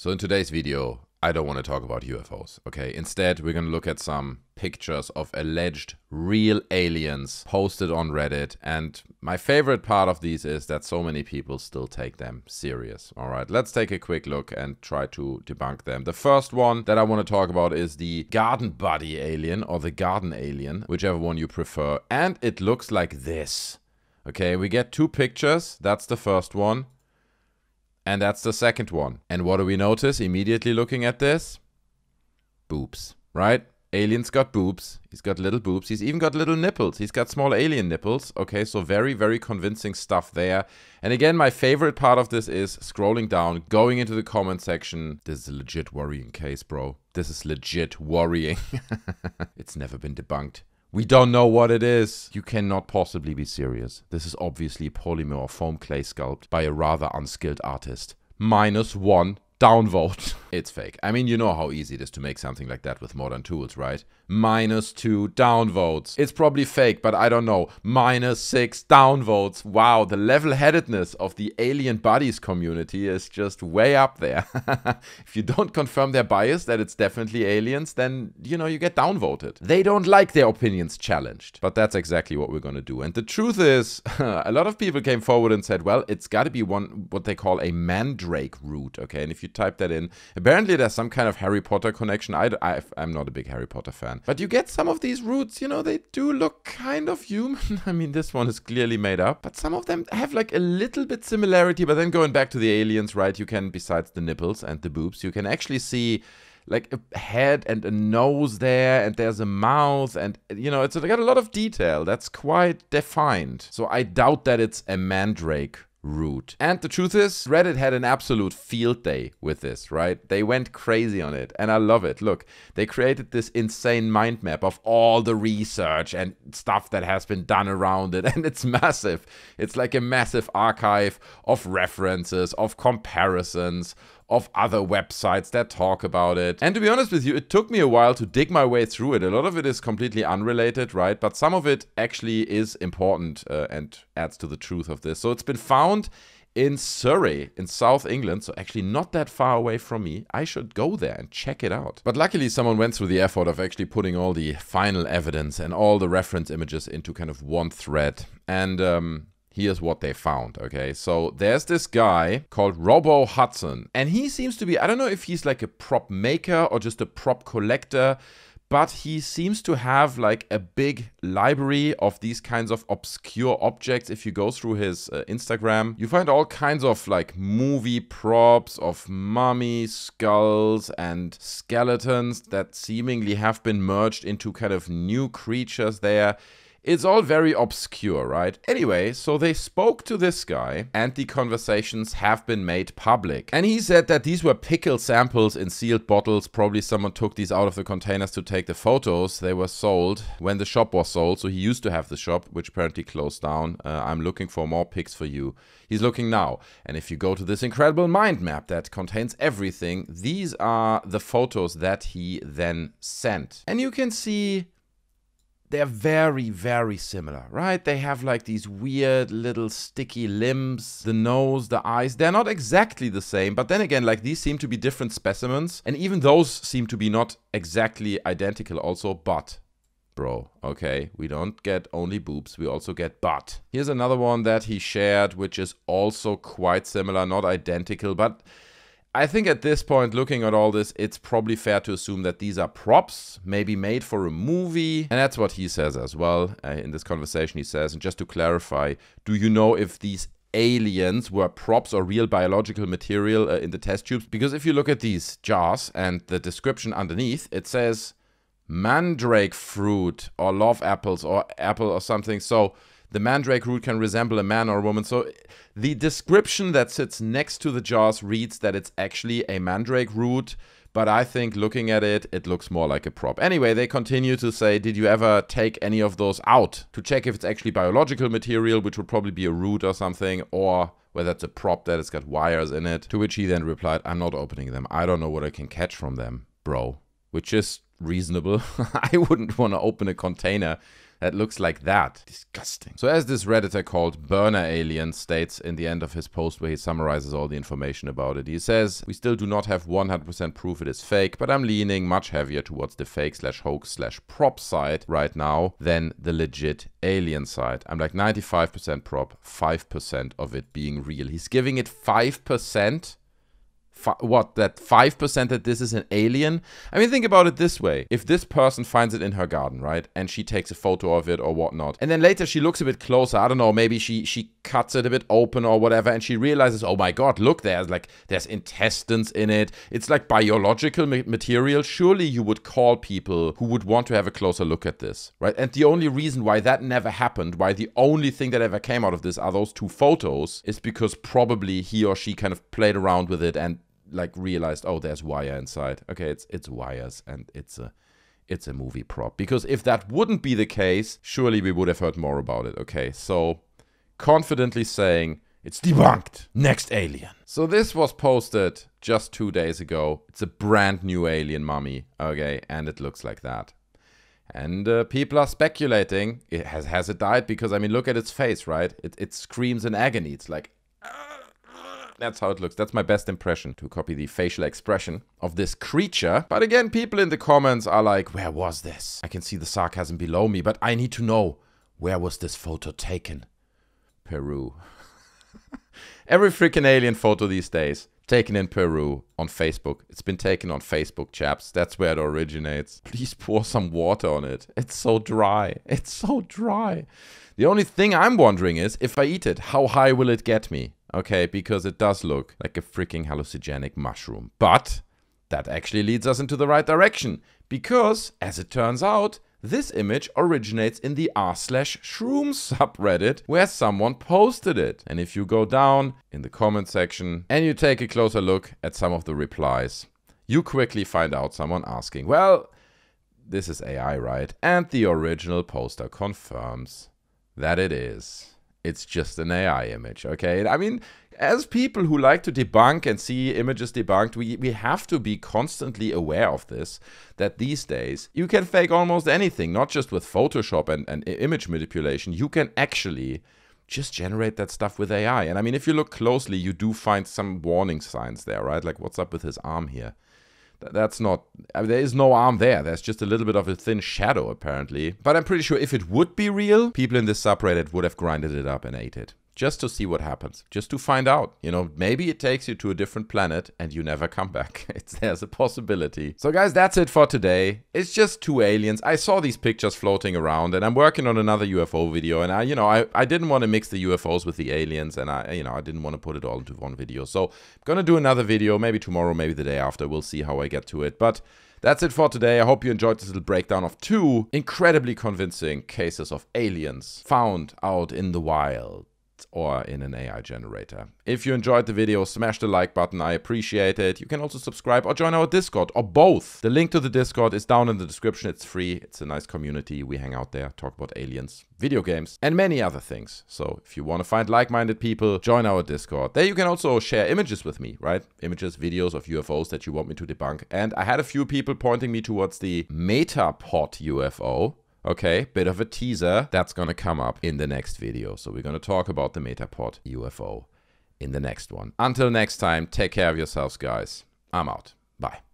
So in today's video, I don't want to talk about UFOs, okay? Instead, we're going to look at some pictures of alleged real aliens posted on Reddit. And my favorite part of these is that so many people still take them serious. All right, let's take a quick look and try to debunk them. The first one that I want to talk about is the garden body alien or the garden alien, whichever one you prefer. And it looks like this. Okay, we get two pictures. That's the first one. And that's the second one. And what do we notice immediately looking at this? Boobs, right? Alien's got boobs. He's got little boobs. He's even got little nipples. He's got small alien nipples. Okay, so very, very convincing stuff there. And again, my favorite part of this is scrolling down, going into the comment section. This is a legit worrying case, bro. This is legit worrying. It's never been debunked. We don't know what it is. You cannot possibly be serious. This is obviously polymer or foam clay sculpt by a rather unskilled artist. -1 downvote. It's fake. I mean, you know how easy it is to make something like that with modern tools, right? -2 downvotes. It's probably fake, but I don't know. -6 downvotes. Wow, the level-headedness of the alien buddies community is just way up there. If you don't confirm their bias that it's definitely aliens, then, you know, you get downvoted. They don't like their opinions challenged. But that's exactly what we're gonna do. And the truth is, a lot of people came forward and said, well, it's gotta be what they call a mandrake root, okay? And if you type that in, apparently there's some kind of Harry Potter connection. I'm not a big Harry Potter fan. But you get some of these roots, you know, they do look kind of human. I mean, this one is clearly made up. But some of them have like a little bit similarity. But then going back to the aliens, right, you can, besides the nipples and the boobs, you can actually see like a head and a nose there, and there's a mouth, and, you know, it's got a lot of detail. That's quite defined. So I doubt that it's a mandrake root. And the truth is, Reddit had an absolute field day with this, right? They went crazy on it, and I love it. Look, they created this insane mind map of all the research and stuff that has been done around it, and it's massive. It's like a massive archive of references, of comparisons, of other websites that talk about it. And to be honest with you, it took me a while to dig my way through it. A lot of it is completely unrelated, right? But some of it actually is important and adds to the truth of this. So it's been found in Surrey, in South England, so actually not that far away from me. I should go there and check it out. But luckily someone went through the effort of actually putting all the final evidence and all the reference images into kind of one thread. And here's what they found, okay? So there's this guy called Robo Hudson, and he seems to be, I don't know if he's like a prop maker or just a prop collector, but he seems to have like a big library of these kinds of obscure objects. If you go through his Instagram, you find all kinds of like movie props of mummies, skulls, and skeletons that seemingly have been merged into kind of new creatures there. It's all very obscure, right? Anyway, so they spoke to this guy, and the conversations have been made public. And he said that these were pickle samples in sealed bottles. Probably someone took these out of the containers to take the photos. They were sold when the shop was sold. So he used to have the shop, which apparently closed down. I'm looking for more pics for you. He's looking now. And if you go to this incredible mind map that contains everything, these are the photos that he then sent. And you can see they're very, very similar, right? They have like these weird little sticky limbs, the nose, the eyes. They're not exactly the same, but then again, like these seem to be different specimens. And even those seem to be not exactly identical also, but bro, okay, we don't get only boobs, we also get butt. Here's another one that he shared, which is also quite similar, not identical, but I think at this point, looking at all this, it's probably fair to assume that these are props, maybe made for a movie. And that's what he says as well. In this conversation, he says, and just to clarify, do you know if these aliens were props or real biological material in the test tubes? Because if you look at these jars and the description underneath, it says mandrake fruit or love apples or apple or something. So the mandrake root can resemble a man or a woman. So the description that sits next to the jars reads that it's actually a mandrake root. But I think looking at it, it looks more like a prop. Anyway, they continue to say, did you ever take any of those out to check if it's actually biological material, which would probably be a root or something, or whether it's a prop that it's got wires in it? To which he then replied, I'm not opening them. I don't know what I can catch from them, bro. Which is reasonable. I wouldn't want to open a container that looks like that. Disgusting. So as this Redditor called Burner Alien states in the end of his post where he summarizes all the information about it, he says, we still do not have 100% proof it is fake, but I'm leaning much heavier towards the fake/hoax/prop side right now than the legit alien side. I'm like 95% prop, 5% of it being real. He's giving it 5%? What, that 5% that this is an alien? I mean, think about it this way. If this person finds it in her garden, right? And she takes a photo of it or whatnot. And then later she looks a bit closer. I don't know, maybe she cuts it a bit open or whatever. And she realizes, oh my God, look, there's intestines in it. It's like biological material. Surely you would call people who would want to have a closer look at this, right? And the only reason why that never happened, why the only thing that ever came out of this are those 2 photos, is because probably he or she kind of played around with it and like realized, oh, there's wire inside. Okay, it's wires and it's a movie prop. Because if that wouldn't be the case, surely we would have heard more about it. Okay, so confidently saying it's debunked. Next alien. So this was posted just 2 days ago. It's a brand new alien mummy. Okay, and it looks like that. And people are speculating. Has it died? Because I mean, look at its face, right? It screams in agony. It's like, that's how it looks. That's my best impression, to copy the facial expression of this creature. But again, people in the comments are like, where was this? I can see the sarcasm below me, but I need to know, where was this photo taken? Peru. Every freaking alien photo these days, taken in Peru on Facebook. It's been taken on Facebook, chaps. That's where it originates. Please pour some water on it. It's so dry. It's so dry. The only thing I'm wondering is, if I eat it, how high will it get me? Okay, because it does look like a freaking hallucinogenic mushroom. But that actually leads us into the right direction. Because, as it turns out, this image originates in the r/shrooms subreddit where someone posted it. And if you go down in the comment section and you take a closer look at some of the replies, you quickly find out someone asking, well, this is AI, right? And the original poster confirms that it is. It's just an AI image, okay? I mean, as people who like to debunk and see images debunked, we have to be constantly aware of this, that these days you can fake almost anything, not just with Photoshop and image manipulation. You can actually just generate that stuff with AI. And I mean, if you look closely, you do find some warning signs there, right? Like, what's up with his arm here? That's not, I mean, there is no arm there. There's just a little bit of a thin shadow, apparently. But I'm pretty sure if it would be real, people in this subreddit would have grinded it up and ate it. Just to see what happens. Just to find out. You know, maybe it takes you to a different planet and you never come back. There's a possibility. So guys, that's it for today. It's just 2 aliens. I saw these pictures floating around and I'm working on another UFO video. And I didn't want to mix the UFOs with the aliens. And I didn't want to put it all into one video. So I'm going to do another video, maybe tomorrow, maybe the day after. We'll see how I get to it. But that's it for today. I hope you enjoyed this little breakdown of 2 incredibly convincing cases of aliens found out in the wild or in an AI generator. If you enjoyed the video, smash the like button. I appreciate it. You can also subscribe or join our Discord, or both. The link to the Discord is down in the description. It's free. It's a nice community. We hang out there, talk about aliens, video games, and many other things. So if you want to find like-minded people, join our Discord. There you can also share images with me, right? Images, videos of UFOs that you want me to debunk. And I had a few people pointing me towards the Metapod UFO. Okay, bit of a teaser. That's gonna come up in the next video. So we're gonna talk about the Metapod UFO in the next one. Until next time, take care of yourselves, guys. I'm out. Bye.